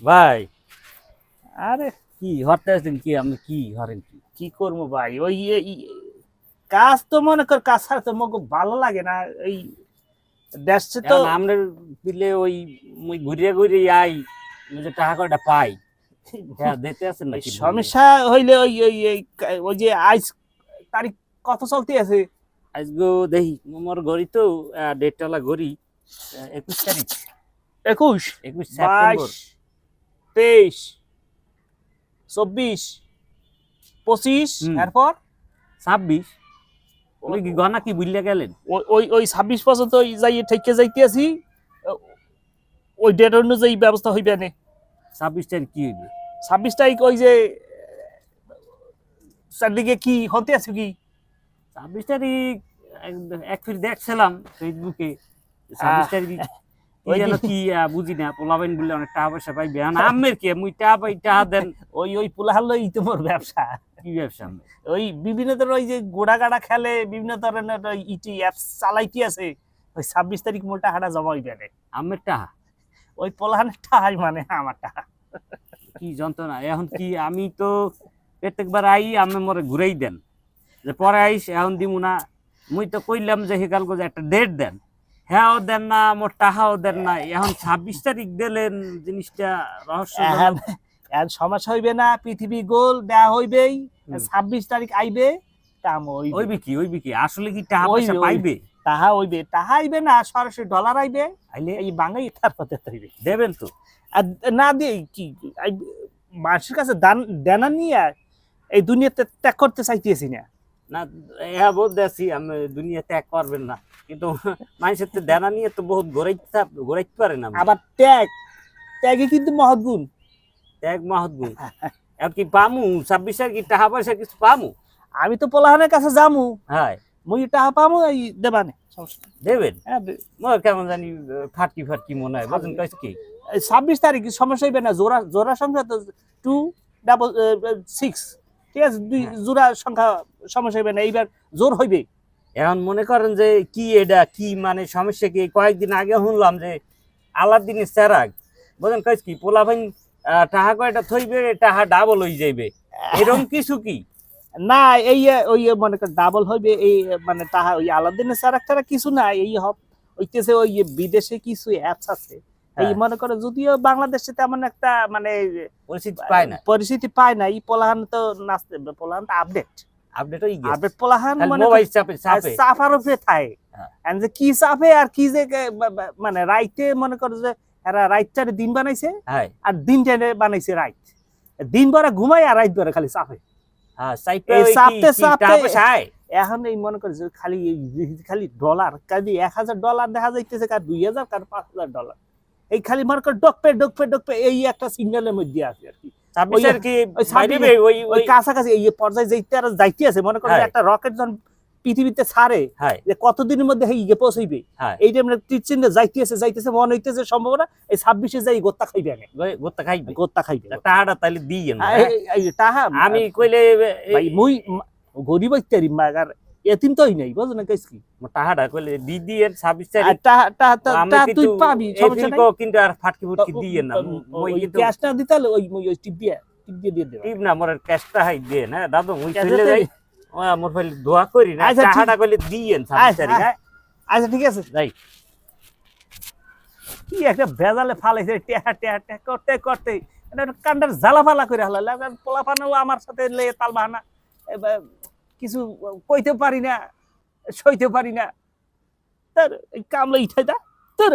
ভাই আরে কি হরতে আছেন কি আপনি কি হরেন কি কি করবো ভাই ওই কাজ তো মনে কর কাজ ছাড়া তো মগ ভালো লাগে না এই দেশে তো এখন আমরা দিলে ওই মুই ঘুরিয়ে ঘুরিয়ে আই যে টাকা কয়টা পাই হ্যাঁ দিতে আছেন এই নাকি সমস্যা হইলে ওই ওই ওই ওই যে আজ তারিখ কত চলতে আছে আজগো দেখি মোর ঘড়ি তো ডেটটালা ঘড়ি 21 তারিখ 21 21 22 সেপ্টেম্বর 23 24 25 এরপর 26 ওই কি গনা কি বুঝলে গেলেন ওই ওই ওই 26 পর্যন্ত যাই ঠেকে যাইতে আছি ওই ডেট অনুযায়ী ব্যবস্থা হইবে না 26 তারিখ কি হইবে 26 তারিখ ওই যে চারদিকে কি হতে আছে কি 26 তারিখ এক ফির দেখছিলাম ফেসবুকে 26 তারিখ ওই যেন যে- কি বুঝি না পোলাবেন বললে অনেক টাকা পয়সা পাইবে আমের কি মুই টাকা পাই টাকা দেন ওই ওই পোলাহাল এই তোমার ব্যবসা কি ব্যবসা আমের? ওই বিভিন্ন ধরনের ওই যে গোড়া গাড়া খেলে বিভিন্ন ধরনের ওই ইটি অ্যাপস চালাইতে আছে ওই 26 তারিখ মোটা হাঁটা জমা হইবে না আমের টাকা ওই পোলাহানের টাহাই মানে আমার টাকা কি যন্ত্রণা এখন কি আমি তো প্রত্যেকবার আই আমি মরে ঘুরেই দেন যে পরে আইস এখন দিমু না মুই তো কইলাম যে হেকাল যে একটা ডেট দেন হ্যাঁও দেন না মোর টাকাও দেন না এখন 26 তারিখ দিলেন জিনিসটা রহস্য এখন এখন সমস্যা হইবে না পৃথিবী গোল দেয়া হইবেই হুম। 26 তারিখ আইবে কাম হইবে ওইবে কি আসলে কি টাকা ওইবে, পয়সা ওইবে। পাইবে তাহা হইবে তাহা আইবে না সরাসরি ডলার আইবে আইলে এই বাঙালি তারপর হইবে দেবেন তো আর না দিয়ে কি মানুষের কাছে দান দেনা নিয়ে এই দুনিয়াতে ত্যাগ করতে চাইতেছি না না হ্যাঁ বলতে আছি আমি দুনিয়া ত্যাগ করবেন না কিন্তু মানুষের তো দেনা নিয়ে তো বহুত ঘোরাইতে পারে না আবার ত্যাগে কিন্তু মহৎ গুণ ত্যাগ মহৎ গুণ এখন কি পামু 26 তারিখ কি টাকা পয়সা কিছু পামু আমি তো পোলাহানের কাছে যামু হ্যাঁ মুই টাকা পামু এই দেবানে সমস্যা নেই। দেবেন হ্যাঁ মোর কেমন জানি ফাটকি ফাটকি মনে হয় বুঝুন কাজ কি 26 তারিখ সমস্যা হইবে না জোড়া জোড়া সংখ্যা তো 266 ঠিক আছে দুই জোড়া সংখ্যা সমস্যা হইবে না এইবার জোর হইবে এখন মনে করেন যে কি এটা কি মানে সমস্যা কি কয়েকদিন আগে শুনলাম যে আলাদিনের চেরাগ বুঝুন কাজ কি পোলাভাইন টাকা কয়টা থইবে টাকা ডাবল হয়ে যাইবে এরকম কিছু কি না এই ওই মনে কর ডাবল হইবে এই মানে তাহা ওই আলাদিনের সারাক্তারা কিছু না এই হইতেছে ওই বিদেশে কিছু অ্যাপস আছে এই হ্যাঁ। মনে করো যদিও বাংলাদেশে তেমন একটা মানে পরিস্থিতি পায় না পরিস্থিতি পায় না এই পোলাহান তো নাচতে পোলাহান তো আপডেট আপডেট হয়ে গেছে আপডেট পোলাহান খালি মানে মোবাইল চাপে চাপে চাপার উপরে থাকে হ্যাঁ। এন্ড যে কি চাপে আর কি যে মানে রাইতে মনে করো যে এরা রাইতটারে দিন বানাইছে হ্যাঁ আর দিনটারে বানাইছে রাইত দিন ভরা ঘুমায় আর রাইত ভরা খালি চাপে হ্যাঁ চাইপে এই ওই কি চাপতে কি টাকা চাপতে- পয়সা আয়? এখন এই মনে করে যে খালি খালি ডলার কাজে $1000 দেখা যাইতেছে কার 2000 কার $5000 এই খালি মনে কর ডকপে এই একটা সিগন্যালের মধ্যে আছে আর কি 26 এর কি ওই বাইরে ওই ওই কাছাকাছি এই পর্যায়ে যাইতে আছে মনে করো যে হ্যাঁ। একটা রকেট যখন পৃথিবীতে ছাড়ে হ্যাঁ যে কতদিনের মধ্যে গিয়ে পৌঁছাইবে হ্যাঁ এই যে আমরা টিচিন যাইতেছে মনে হইতেছে সম্ভাবনা এই 26-এ যাই গোত্তা খাইবে না গোত্তা খাইবে গোত্তা খাইবে টাকাটা তাহলে দিয়েন তাহা আমি কইলে ভাই মুই গরিব ইত্যাদি মাগার এতিম তোই নাই বুঝো না কেস কি টাকাটা কইলে দিয়েন 26 তারিখ আর তুই পাবি সমস্যা নাই কিন্তু আর ফাটকি ফুটকি দিয়েন না মই ওই কিন্তু ক্যাশটা দিতে হলে ওই টিপ দিয়ে দিয়ে দেবে টিপ না মোর ক্যাশটা হাই দেন হ্যাঁ দাদু মুই ক্যাশটা চলে যাই মোর ফাইল দোয়া করি না আচ্ছা, ঠিক- টাকাটা কইলে দিয়েন 26 তারিখ হ্যাঁ আচ্ছা ঠিক আছে যাই কি একটা ভেজালে ফালাইছে টেহা করতে করতে এটা একটা কান্ডার জ্বালা ফালা করে হালালে পোলাপানাও আমার সাথে লেগে তাল বাহানা কিছু কইতে পারি না সইতে পারি না তার কামলা ইঠাই দা তোর